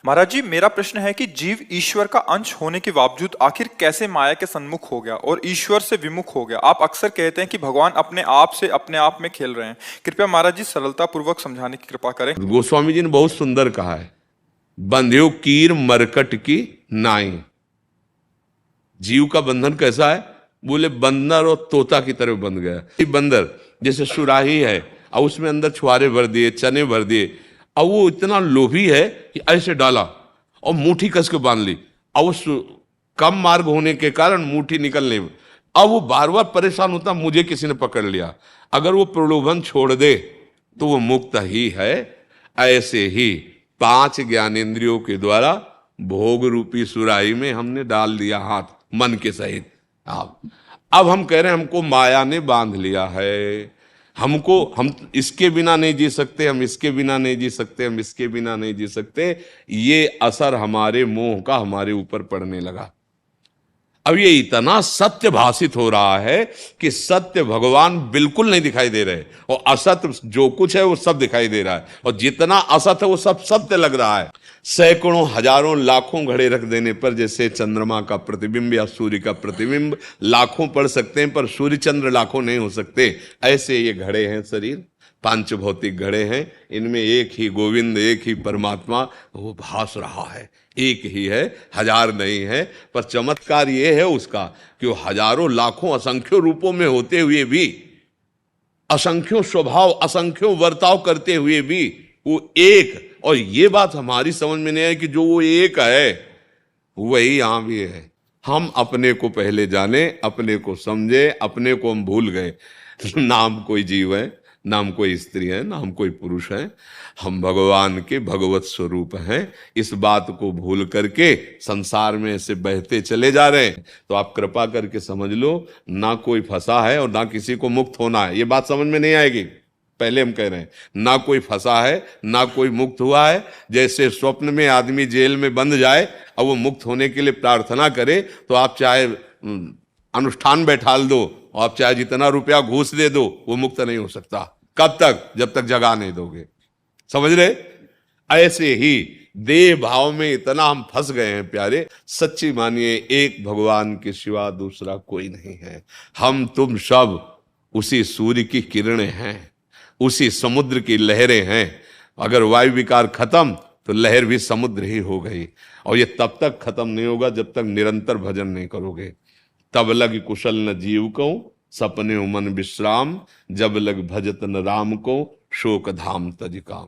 महाराज जी, मेरा प्रश्न है कि जीव ईश्वर का अंश होने के बावजूद आखिर कैसे माया के सन्मुख हो गया और ईश्वर से विमुख हो गया। आप अक्सर कहते हैं कि भगवान अपने आप से अपने आप में खेल रहे हैं। कृपया महाराज जी सरलता पूर्वक समझाने की कृपा करें। गोस्वामी जी ने बहुत सुंदर कहा है, बंध्यो कीर मरकट की नाई। जीव का बंधन कैसा है? बोले बंदर और तोता की तरह बंध गया। ये बंदर जैसे सुराही है और उसमें अंदर छुआरे भर दिए, चने भर दिए, और वो इतना लोभी है कि ऐसे डाला और मुट्ठी कस के बांध ली, और उस कम मार्ग होने के कारण मुट्ठी निकल नहीं। अब वो बार बार परेशान होता, मुझे किसी ने पकड़ लिया। अगर वो प्रलोभन छोड़ दे तो वो मुक्त ही है। ऐसे ही 5 ज्ञानेंद्रियों के द्वारा भोग रूपी सुराही में हमने डाल दिया हाथ मन के सहित। अब हम कह रहे हैं हमको माया ने बांध लिया है, हम इसके बिना नहीं जी सकते, हम इसके बिना नहीं जी सकते, हम इसके बिना नहीं जी सकते। ये असर हमारे मोह का हमारे ऊपर पड़ने लगा। अब ये इतना सत्य भाषित हो रहा है कि सत्य भगवान बिल्कुल नहीं दिखाई दे रहे, और असत्य जो कुछ है वो सब दिखाई दे रहा है, और जितना असत्य है वो सब सत्य लग रहा है। सैकड़ों हजारों लाखों घड़े रख देने पर जैसे चंद्रमा का प्रतिबिंब या सूर्य का प्रतिबिंब लाखों पड़ सकते हैं, पर सूर्य चंद्र लाखों नहीं हो सकते। ऐसे ये घड़े हैं शरीर, 5 भौतिक घड़े हैं, इनमें एक ही गोविंद, एक ही परमात्मा वो भास रहा है। एक ही है, हजार नहीं है। पर चमत्कार ये है उसका कि वो हजारों लाखों असंख्यों रूपों में होते हुए भी, असंख्यों स्वभाव, असंख्यों वर्ताव करते हुए भी वो एक। और ये बात हमारी समझ में नहीं है कि जो वो एक है वही यहां भी है। हम अपने को पहले जाने, अपने को समझे, अपने को हम भूल गए। नाम कोई जीव है, नाम कोई स्त्री है, नाम कोई पुरुष है, हम भगवान के भगवत स्वरूप हैं। इस बात को भूल करके संसार में ऐसे बहते चले जा रहे हैं। तो आप कृपा करके समझ लो, ना कोई फंसा है और ना किसी को मुक्त होना है। ये बात समझ में नहीं आएगी। पहले हम कह रहे हैं, ना कोई फंसा है, ना कोई मुक्त हुआ है। जैसे स्वप्न में आदमी जेल में बंद जाए और वो मुक्त होने के लिए प्रार्थना करे, तो आप चाहे अनुष्ठान बैठाल दो, आप चाहे जितना रुपया घूस दे दो, वो मुक्त नहीं हो सकता। कब तक? जब तक जगा नहीं दोगे। समझ रहे? ऐसे ही देह भाव में इतना हम फंस गए हैं प्यारे। सच्ची मानिए, एक भगवान के सिवा दूसरा कोई नहीं है। हम तुम सब उसी सूर्य की किरणें हैं, उसी समुद्र की लहरें हैं। अगर वायु विकार खत्म तो लहर भी समुद्र ही हो गई। और ये तब तक खत्म नहीं होगा जब तक निरंतर भजन नहीं करोगे। तब लग कुशल न जीव को, सपने मन विश्राम, जब लग भजत न राम को, शोक धाम तज काम।